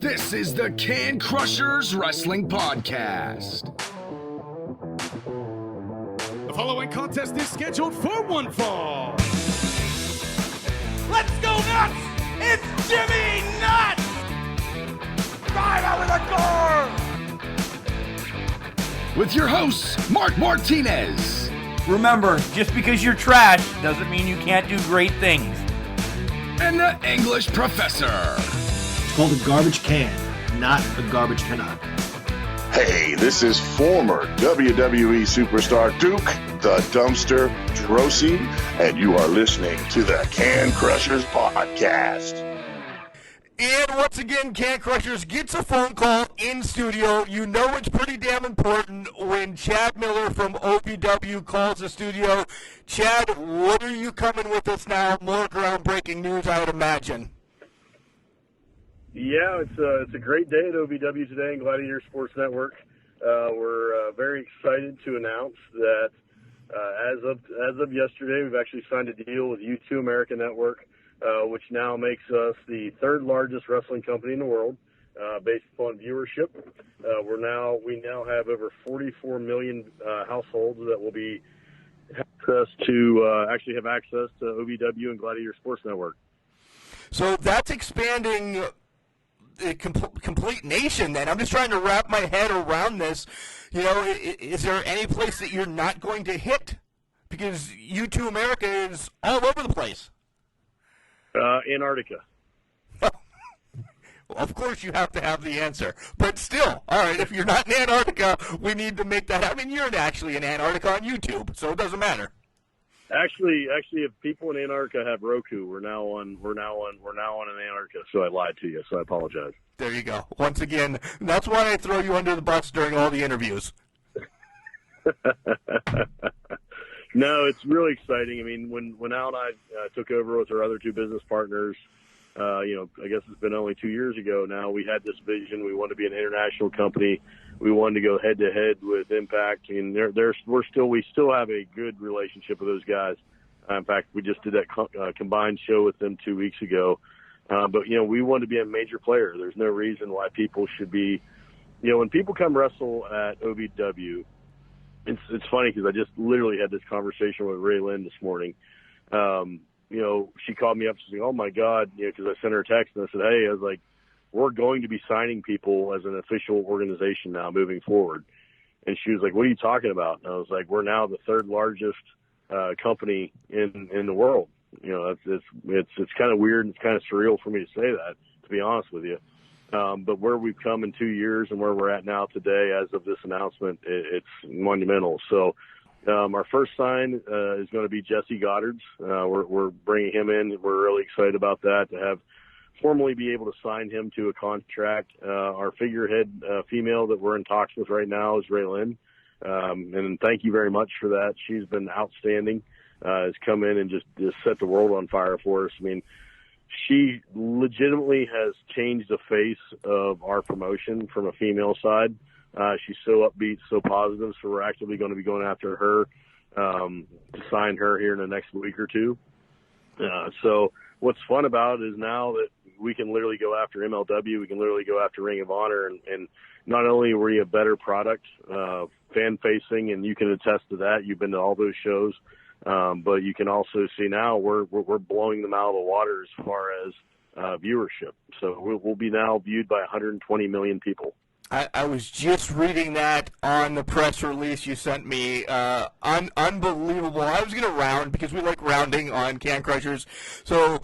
This is the Can Crushers Wrestling Podcast. The following contest is scheduled for one fall. Let's go nuts! It's Jimmy Nuts! Drive out with a car! With your hosts, Mark Martinez. Remember, just because you're trash doesn't mean you can't do great things. And the English Professor. It's called a garbage can, not a garbage cannot. Hey, this is former WWE superstar Duke, the Dumpster Drosy, and you are listening to the Can Crushers Podcast. And once again, Can Crushers gets a phone call in studio. You know it's pretty damn important when Chad Miller from OVW calls the studio. Chad, what are you coming with us now? More groundbreaking news, I would imagine. Yeah, it's a great day at OVW today and Gladiator Sports Network. We're very excited to announce that as of yesterday, we've actually signed a deal with U2 America Network, which now makes us the third largest wrestling company in the world, based upon viewership. We now have over 44 million households that will be have access to OVW and Gladiator Sports Network. So that's expanding a complete nation then. I'm just trying to wrap my head around this. You know, is there any place that you're not going to hit? Because U2 America is all over the place. Antarctica. Well, of course you have to have the answer. But still, all right, if you're not in Antarctica, we need to make that happen. I mean, you're actually in Antarctica on YouTube, so it doesn't matter. Actually, if people in Antarctica have Roku, we're now on in Antarctica. So I lied to you. So I apologize. There you go. Once again, that's why I throw you under the bus during all the interviews. No, it's really exciting. I mean, when Al and I took over with our other two business partners, I guess it's been only 2 years ago now, we had this vision. We wanted to be an international company. We wanted to go head to head with Impact, and we still have a good relationship with those guys. In fact, we just did that combined show with them 2 weeks ago. But we want to be a major player. There's no reason why people should be, when people come wrestle at OVW. It's funny because I just literally had this conversation with Ray Lynn this morning. She called me up and said, "Oh my God," because I sent her a text and I said, "Hey," I was like, "We're going to be signing people as an official organization now moving forward." And she was like, "What are you talking about?" And I was like, "We're now the third largest company in the world." It's kind of weird and it's kind of surreal for me to say that, to be honest with you. But where we've come in 2 years and where we're at now today, as of this announcement, it's monumental. So our first sign is going to be Jesse Goddard's. We're bringing him in. We're really excited about that, to have formally be able to sign him to a contract. Our figurehead female that we're in talks with right now is Ray Lynn. And thank you very much for that. She's been outstanding. Has come in and just set the world on fire for us. I mean, she legitimately has changed the face of our promotion from a female side. She's so upbeat, so positive, so we're actively going to be going after her to sign her here in the next week or two. So what's fun about it is now that we can literally go after MLW, we can literally go after Ring of Honor, and not only are we a better product, fan-facing, and you can attest to that. You've been to all those shows. But you can also see now we're blowing them out of the water as far as viewership. So we'll be now viewed by 120 million people. I was just reading that on the press release you sent me. Unbelievable. I was going to round because we like rounding on Can Crushers. So,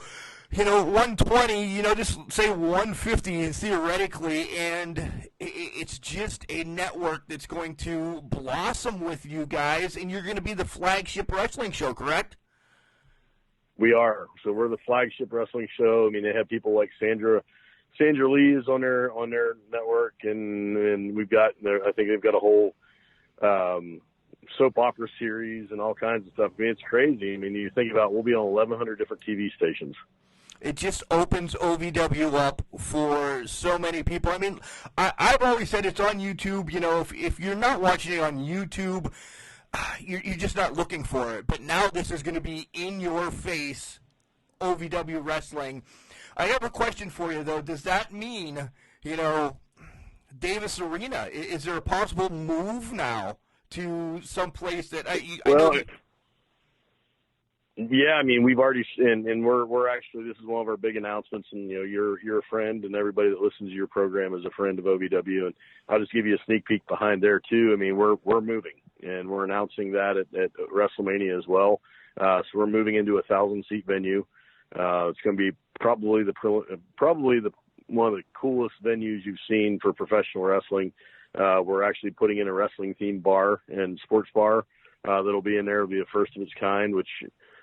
120, just say 150 theoretically, and it's just a network that's going to blossom with you guys, and you're going to be the flagship wrestling show, correct? We are. So we're the flagship wrestling show. I mean, they have people like Sandra Lee is on their network, and we've got, I think they've got a whole soap opera series and all kinds of stuff. I mean, it's crazy. I mean, you think about, we'll be on 1,100 different TV stations. It just opens OVW up for so many people. I mean, I've always said it's on YouTube. If you're not watching it on YouTube, you're just not looking for it. But now this is going to be in your face, OVW Wrestling. I have a question for you, though. Does that mean, Davis Arena, is there a possible move now to some place that I know that... Yeah, I mean, we've already, and we're actually, this is one of our big announcements, and you're a friend, and everybody that listens to your program is a friend of OVW, and I'll just give you a sneak peek behind there too. I mean, we're moving, and we're announcing that at WrestleMania as well. So we're moving into a 1,000-seat venue. It's going to be probably one of the coolest venues you've seen for professional wrestling. We're actually putting in a wrestling themed bar and sports bar that'll be in there. It'll be the first of its kind, which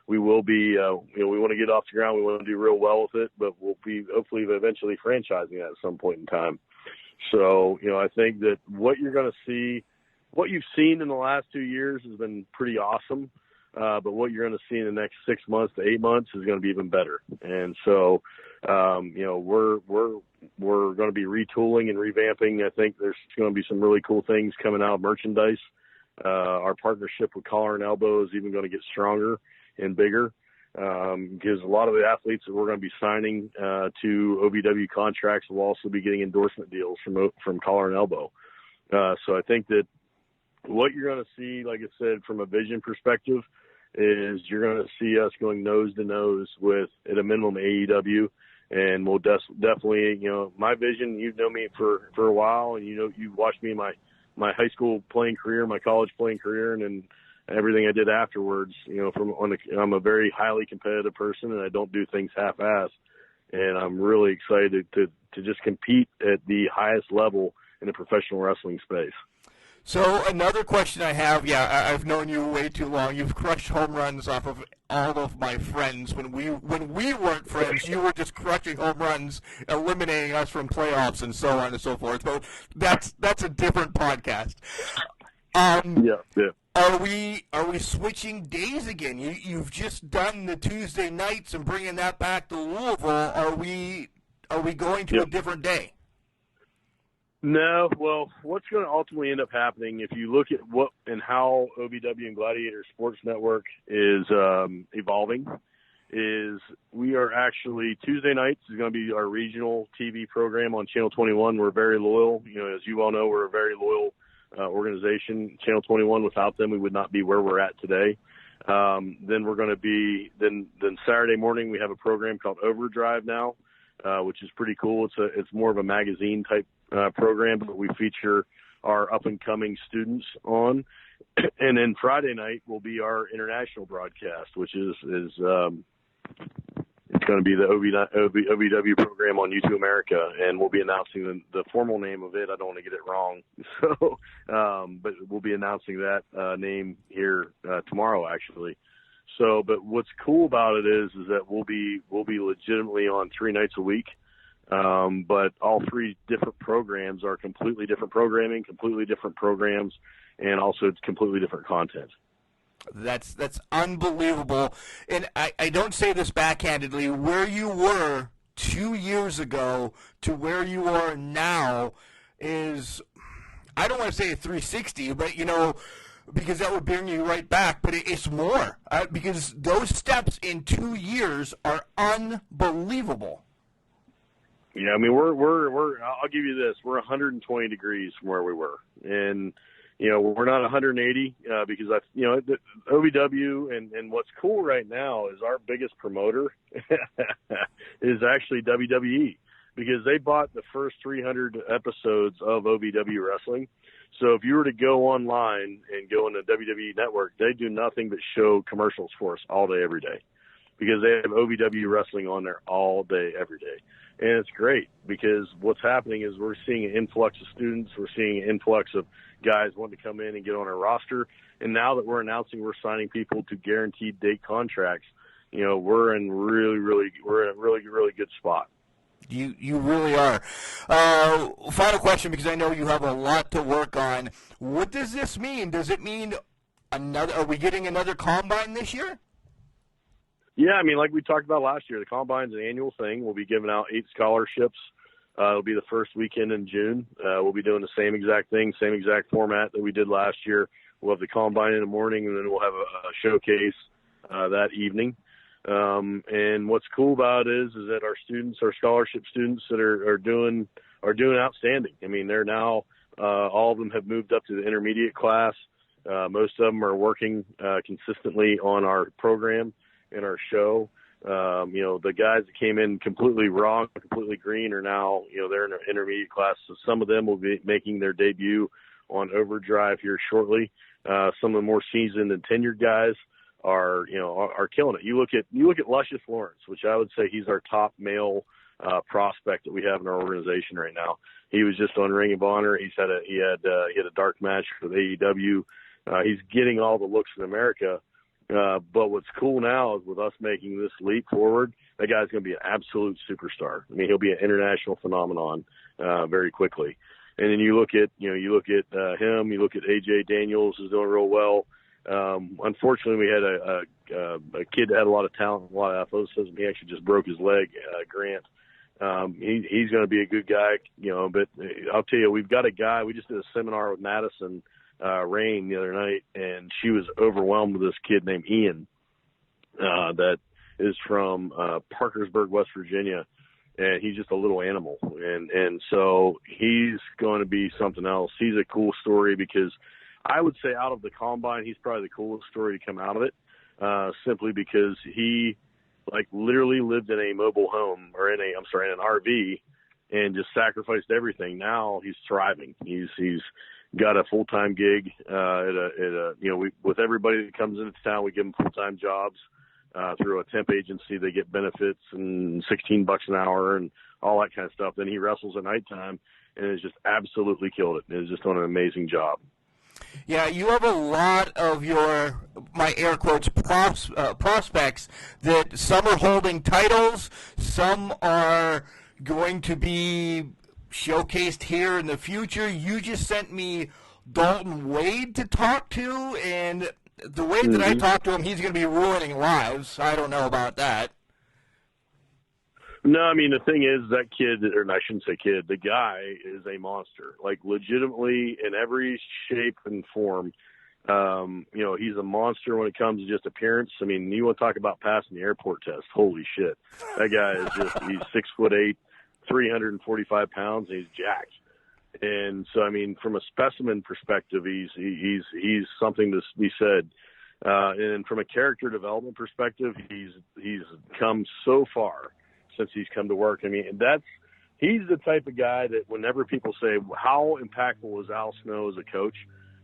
we will be, we want to get off the ground. We want to do real well with it, but we'll be hopefully eventually franchising that at some point in time. So, I think that what you're going to see, what you've seen in the last 2 years has been pretty awesome. But what you're going to see in the next 6 months to 8 months is going to be even better. And so, we're going to be retooling and revamping. I think there's going to be some really cool things coming out of merchandise. Our partnership with Collar and Elbow is even going to get stronger and bigger, because a lot of the athletes that we're going to be signing to OVW contracts will also be getting endorsement deals from Collar and Elbow. So I think that what you're going to see, like I said, from a vision perspective, is you're going to see us going nose to nose with, at a minimum, AEW, and we'll definitely, my vision. You've known me for a while, and you've watched me in my high school playing career, my college playing career, and then everything I did afterwards. I'm a very highly competitive person, and I don't do things half-assed. And I'm really excited to just compete at the highest level in the professional wrestling space. So another question I have, I've known you way too long. You've crushed home runs off of all of my friends. When we weren't friends, you were just crushing home runs, eliminating us from playoffs and so on and so forth. So that's a different podcast. Yeah. Are we switching days again? You've just done the Tuesday nights and bringing that back to Louisville. Are we going to a different day? No. Well, what's going to ultimately end up happening, if you look at what and how OVW and Gladiator Sports Network is evolving, is we are actually, Tuesday nights is going to be our regional TV program on Channel 21. We're very loyal. As you all know, we're a very loyal organization. Channel 21, without them, we would not be where we're at today. Then we're going to be, then Saturday morning, we have a program called Overdrive now, which is pretty cool. It's more of a magazine type program, but we feature our up and coming students on. And then Friday night will be our international broadcast, which is it's going to be the OVW program on YouTube America, and we'll be announcing the formal name of it. I don't want to get it wrong, so but we'll be announcing that name here tomorrow, actually. So, but what's cool about it is that we'll be legitimately on 3 nights a week, but all 3 different programs are completely different programming, completely different programs, and also it's completely different content. That's unbelievable. And I don't say this backhandedly. Where you were 2 years ago to where you are now is, I don't want to say a 360, but, because that would bring you right back, but it's more. Because those steps in 2 years are unbelievable. Yeah, I mean, we're I'll give you this. We're 120 degrees from where we were. And, we're not 180 because the OVW and what's cool right now is our biggest promoter is actually WWE, because they bought the first 300 episodes of OVW Wrestling. So if you were to go online and go on the WWE Network, they do nothing but show commercials for us all day, every day, because they have OVW Wrestling on there all day, every day. And it's great, because what's happening is we're seeing an influx of students. We're seeing an influx of guys wanting to come in and get on our roster. And now that we're announcing we're signing people to guaranteed date contracts, we're in really, really good spot. You really are. Final question, because I know you have a lot to work on. What does this mean? Does it mean are we getting another combine this year? Yeah, I mean, like we talked about last year, the combine's an annual thing. We'll be giving out 8 scholarships. It'll be the first weekend in June. We'll be doing the same exact thing, same exact format that we did last year. We'll have the combine in the morning, and then we'll have a showcase that evening. And what's cool about it is that our students, our scholarship students that are doing outstanding. I mean, they're now, all of them have moved up to the intermediate class. Most of them are working consistently on our program and our show. The guys that came in completely wrong, completely green are now, they're in our intermediate class. So some of them will be making their debut on Overdrive here shortly. Some of the more seasoned and tenured guys are killing it. You look at Luscious Lawrence, which I would say he's our top male prospect that we have in our organization right now. He was just on Ring of Honor. He had a dark match with AEW. He's getting all the looks in America. But what's cool now is with us making this leap forward, that guy's going to be an absolute superstar. I mean, he'll be an international phenomenon very quickly. And then you look at him. You look at AJ Daniels is doing real well. Unfortunately, we had a kid that had a lot of talent, a lot of athleticism. He actually just broke his leg. Grant. He's going to be a good guy, But I'll tell you, we've got a guy. We just did a seminar with Madison Rain the other night, and she was overwhelmed with this kid named Ian that is from Parkersburg, West Virginia, and he's just a little animal, and so he's going to be something else. He's a cool story because I would say out of the combine, he's probably the coolest story to come out of it, simply because he literally lived in a mobile home or in an RV and just sacrificed everything. Now he's thriving. He's got a full-time gig with everybody that comes into town. We give them full-time jobs through a temp agency. They get benefits and $16 an hour and all that kind of stuff. Then he wrestles at nighttime and has just absolutely killed it. He's just done an amazing job. Yeah, you have a lot of my air quotes, prospects that some are holding titles, some are going to be showcased here in the future. You just sent me Dalton Wade to talk to, and the way that I talk to him, he's going to be ruining lives. I don't know about that. No, I mean, the thing is, that kid, or I shouldn't say kid, the guy is a monster, legitimately in every shape and form. He's a monster when it comes to just appearance. I mean, you want to talk about passing the airport test. Holy shit. That guy is he's 6'8", 345 pounds, and he's jacked. And so, I mean, from a specimen perspective, he's something to be said. And from a character development perspective, he's come so far since he's come to work. I mean, he's the type of guy that whenever people say, how impactful was Al Snow as a coach,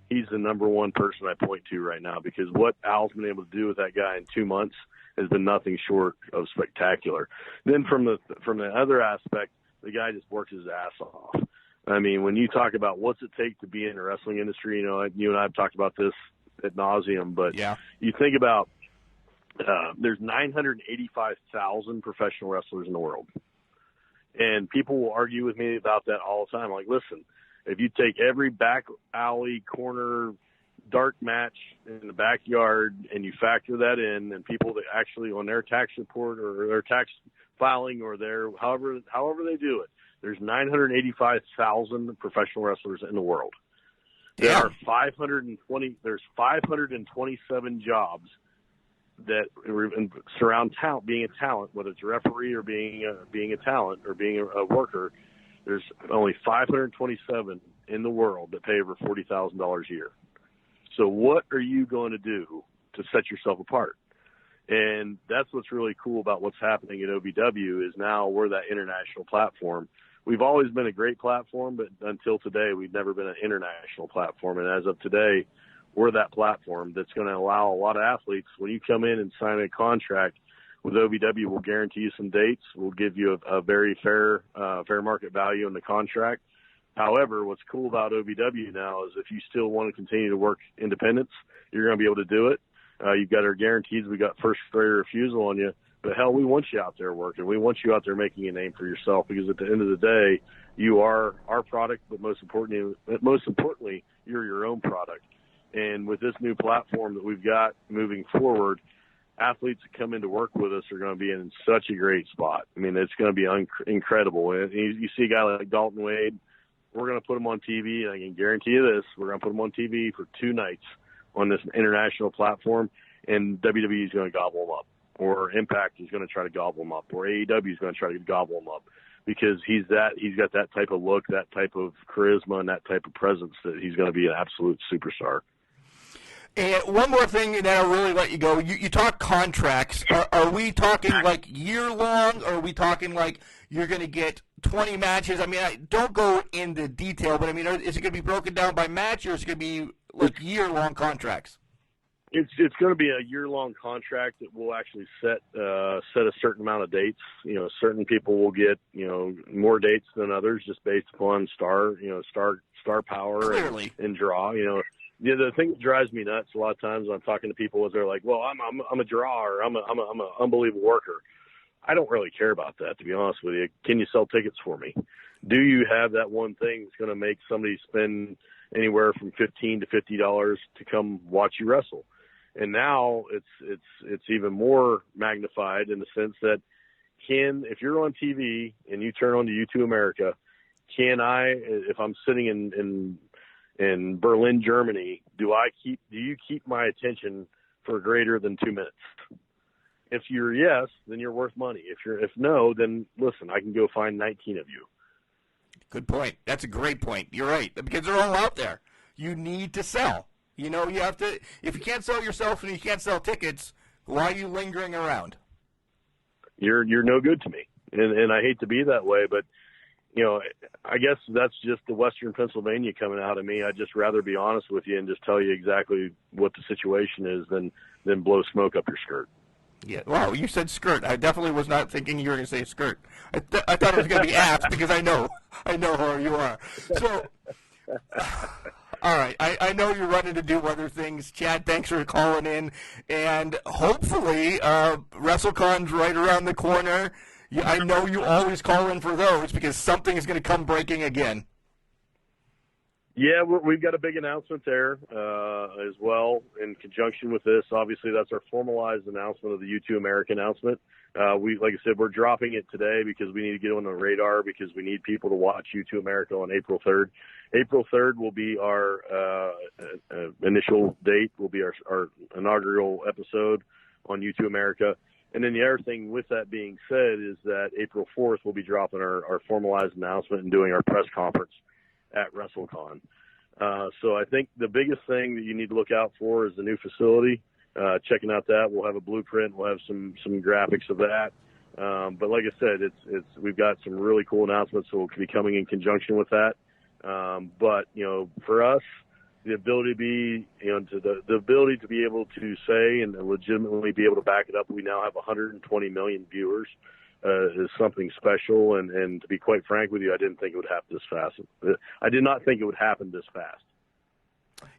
he's the number one person I point to right now, because what Al's been able to do with that guy in 2 months has been nothing short of spectacular. Then from the other aspect, the guy just works his ass off. I mean, when you talk about what's it take to be in the wrestling industry, you and I have talked about this ad nauseum, but yeah. You think about there's 985,000 professional wrestlers in the world. And people will argue with me about that all the time. Listen, if you take every back alley, corner, dark match in the backyard and you factor that in, and people that actually on their tax report or their tax filing or their however they do it, there's 985,000 professional wrestlers in the world. There are 527 jobs that surround talent, being a talent, whether it's a referee or being a talent or being a worker. There's only 527 in the world that pay over $40,000 a year. So what are you going to do to set yourself apart? And that's what's really cool about what's happening at OVW is now we're that international platform. We've always been a great platform, but until today, we've never been an international platform. And as of today, we're that platform that's going to allow a lot of athletes, when you come in and sign a contract with OVW, we'll guarantee you some dates. We'll give you a very fair market value in the contract. However, what's cool about OVW now is if you still want to continue to work independence, you're going to be able to do it. You've got our guarantees. We got first right of refusal on you. But hell, we want you out there working. We want you out there making a name for yourself, because at the end of the day, you are our product, but most importantly, you're your own product. And with this new platform that we've got moving forward, athletes that come in to work with us are going to be in such a great spot. I mean, it's going to be incredible. And you see a guy like Dalton Wade, we're going to put him on TV, and I can guarantee you this, we're going to put him on TV for 2 nights on this international platform, and WWE is going to gobble him up. or Impact is going to try to gobble him up, or AEW is going to try to gobble him up, because he's got that type of look, that type of charisma, and that type of presence that he's going to be an absolute superstar. And one more thing, and then I'll really let you go. You talk contracts. Are we talking like year-long, or are we talking like you're going to get 20 matches? I mean, don't go into detail, but I mean, is it going to be broken down by match, or is it going to be like year-long contracts? It's going to be a year-long contract that will actually set a certain amount of dates. Certain people will get more dates than others just based upon star power and draw. The thing that drives me nuts a lot of times when I'm talking to people is they're like, "Well, I'm a draw, or I'm an unbelievable worker." I don't really care about that, to be honest with you. Can you sell tickets for me? Do you have that one thing that's going to make somebody spend anywhere from $15 to $50 to come watch you wrestle? And now it's even more magnified in the sense that if you're on TV and you turn on to U2 America, if I'm sitting in Berlin, Germany, do you keep my attention for greater than 2 minutes? If you're yes, then you're worth money. If no, then listen, I can go find 19 of you. Good point. That's a great point. You're right, because they're all out there. You need to sell. You have to. If you can't sell yourself and you can't sell tickets, why are you lingering around? You're no good to me, and I hate to be that way, but I guess that's just the Western Pennsylvania coming out of me. I'd just rather be honest with you and just tell you exactly what the situation is than blow smoke up your skirt. Yeah. Wow, you said skirt. I definitely was not thinking you were going to say skirt. I thought it was going to be ass because I know who you are. So. All right, I know you're running to do other things. Chad, thanks for calling in, and hopefully WrestleCon's right around the corner. I know you always call in for those because something is going to come breaking again. Yeah, we've got a big announcement there as well in conjunction with this. Obviously, that's our formalized announcement of the U2 America announcement. Like I said, we're dropping it today because we need to get on the radar because we need people to watch U2 America on April 3rd. April 3rd will be our initial date, will be our inaugural episode on U2 America. And then the other thing with that being said is that April 4th we'll be dropping our formalized announcement and doing our press conference at WrestleCon. So I think the biggest thing that you need to look out for is the new facility. Checking out that, we'll have a blueprint, we'll have some graphics of that. But like I said, we've got some really cool announcements that will be coming in conjunction with that. But for us, the ability to be, the ability to be able to say and legitimately be able to back it up, we now have 120 million viewers. Is something special, and to be quite frank with you, I didn't think it would happen this fast. I did not think it would happen this fast.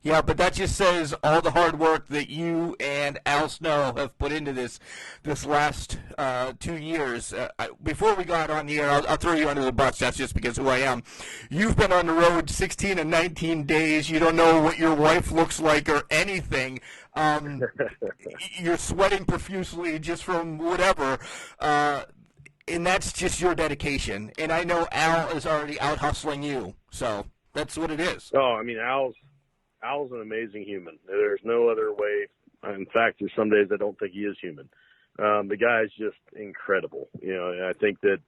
Yeah, but that just says all the hard work that you and Al Snow have put into this last 2 years. Before we got on the air, I'll throw you under the bus. That's just because who I am. You've been on the road 16 and 19 days. You don't know what your wife looks like or anything. You're sweating profusely just from whatever. And that's just your dedication. And I know Al is already out hustling you. So that's what it is. Oh, I mean, Al's an amazing human. There's no other way. In fact, there's some days I don't think he is human. The guy is just incredible. And I think that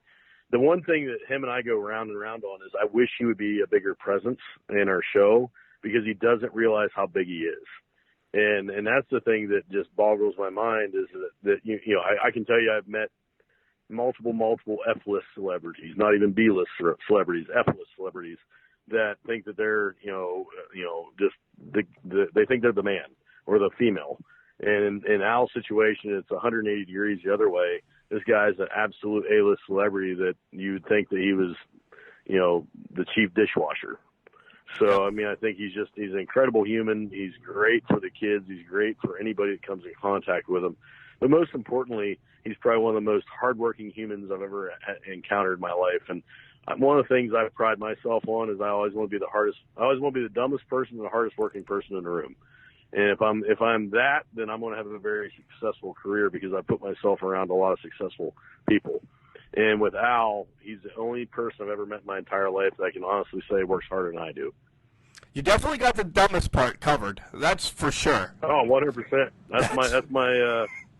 the one thing that him and I go round and round on is I wish he would be a bigger presence in our show because he doesn't realize how big he is. And that's the thing that just boggles my mind is that I can tell you I've met multiple F-list celebrities, not even B-list celebrities, F-list celebrities that think that they're, they think they're the man or the female. And in Al's situation, it's 180 degrees the other way. This guy's an absolute A-list celebrity that you'd think that he was, the chief dishwasher. So, I mean, I think he's an incredible human. He's great for the kids. He's great for anybody that comes in contact with him. But most importantly, he's probably one of the most hardworking humans I've ever encountered in my life. And one of the things I pride myself on is I always want to be the dumbest person and the hardest working person in the room. And if I'm that, then I'm going to have a very successful career because I put myself around a lot of successful people. And with Al, he's the only person I've ever met in my entire life that I can honestly say works harder than I do. You definitely got the dumbest part covered. That's for sure. Oh, 100%. That's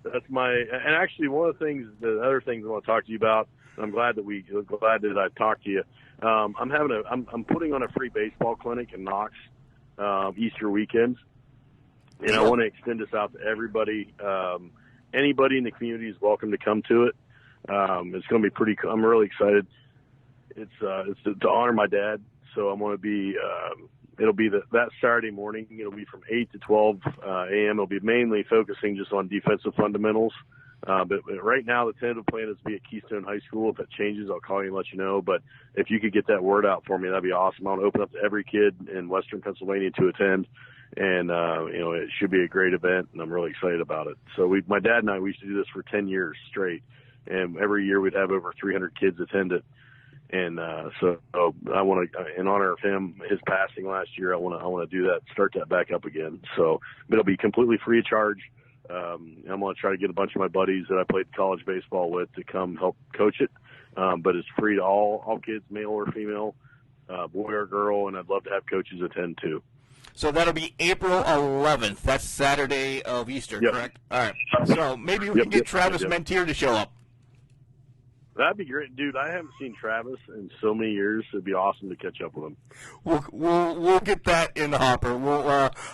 That's and actually one of the other things I want to talk to you about, and I'm glad that I talked to you. I'm putting on a free baseball clinic in Knox, Easter weekend. And I want to extend this out to everybody. Anybody in the community is welcome to come to it. It's going to be pretty cool. I'm really excited. It's to honor my dad. So I'm going to be, it'll be that Saturday morning. It'll be from 8 to 12 a.m. It'll be mainly focusing just on defensive fundamentals. But right now the tentative plan is to be at Keystone High School. If that changes, I'll call you and let you know. But if you could get that word out for me, that'd be awesome. I'll open up to every kid in Western Pennsylvania to attend. And, it should be a great event, and I'm really excited about it. So my dad and I, we used to do this for 10 years straight. And every year we'd have over 300 kids attend it. And so I want to, in honor of him, his passing last year, I want to do that, start that back up again. So it'll be completely free of charge. I'm going to try to get a bunch of my buddies that I played college baseball with to come help coach it. But it's free to all kids, male or female, boy or girl, and I'd love to have coaches attend too. So that'll be April 11th. That's Saturday of Easter, Yep. correct? All right. So maybe we can get Travis Mentier to show up. That'd be great, dude. I haven't seen Travis in so many years. It'd be awesome to catch up with him. We'll get that in the hopper.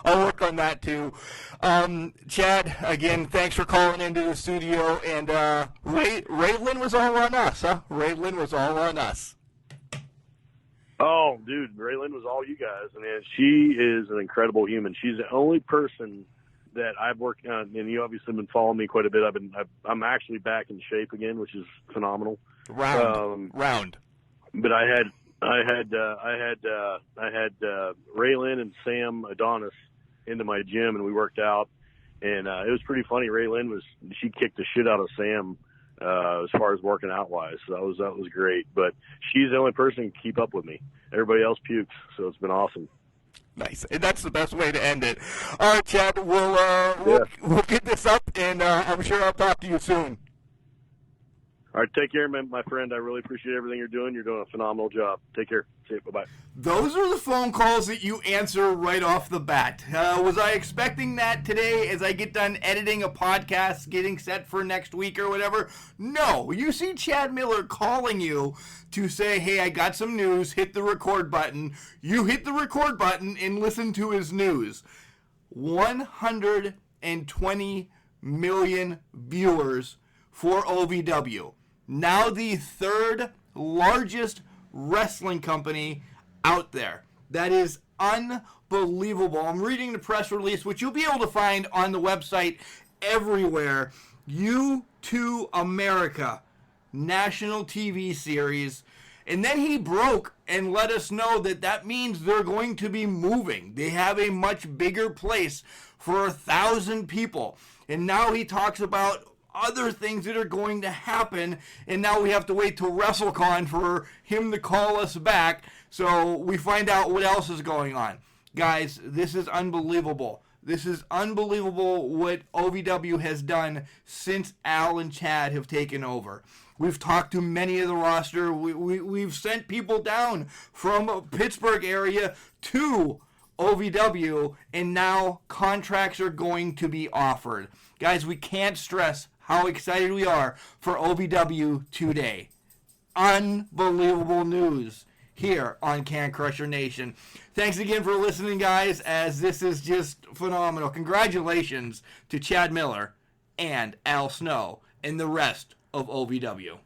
I'll work on that too. Chad, again, thanks for calling into the studio. And Raylan was all on us, huh? Raylan was all on us. Oh, dude, Raylan was all you guys. I mean, she is an incredible human. She's the only person that I've worked on, and you obviously have been following me quite a bit. I'm actually back in shape again, which is phenomenal. Round. But I had Raylan and Sam Adonis into my gym, and we worked out, and it was pretty funny. Raylan she kicked the shit out of Sam as far as working out wise. So that was great. But she's the only person who can keep up with me. Everybody else pukes, so it's been awesome. Nice, and that's the best way to end it. All right, Chad, we'll get this up, and I'm sure I'll talk to you soon. All right, take care, man, my friend. I really appreciate everything you're doing. You're doing a phenomenal job. Take care. See you. Bye-bye. Those are the phone calls that you answer right off the bat. Was I expecting that today as I get done editing a podcast, getting set for next week or whatever? No. You see Chad Miller calling you to say, hey, I got some news, hit the record button. You hit the record button and listen to his news. 120 million viewers for OVW. Now the third largest wrestling company out there. That is unbelievable. I'm reading the press release, which you'll be able to find on the website everywhere. U2 America national TV series. And then he broke and let us know that means they're going to be moving. They have a much bigger place for 1,000 people. And now he talks about other things that are going to happen, and now we have to wait till WrestleCon for him to call us back so we find out what else is going on. Guys, this is unbelievable. This is unbelievable what OVW has done since Al and Chad have taken over. We've talked to many of the roster. We've sent people down from Pittsburgh area to OVW, and now contracts are going to be offered. Guys, we can't stress how excited we are for OVW today. Unbelievable news here on Can Crusher Nation. Thanks again for listening, guys, as this is just phenomenal. Congratulations to Chad Miller and Al Snow and the rest of OVW.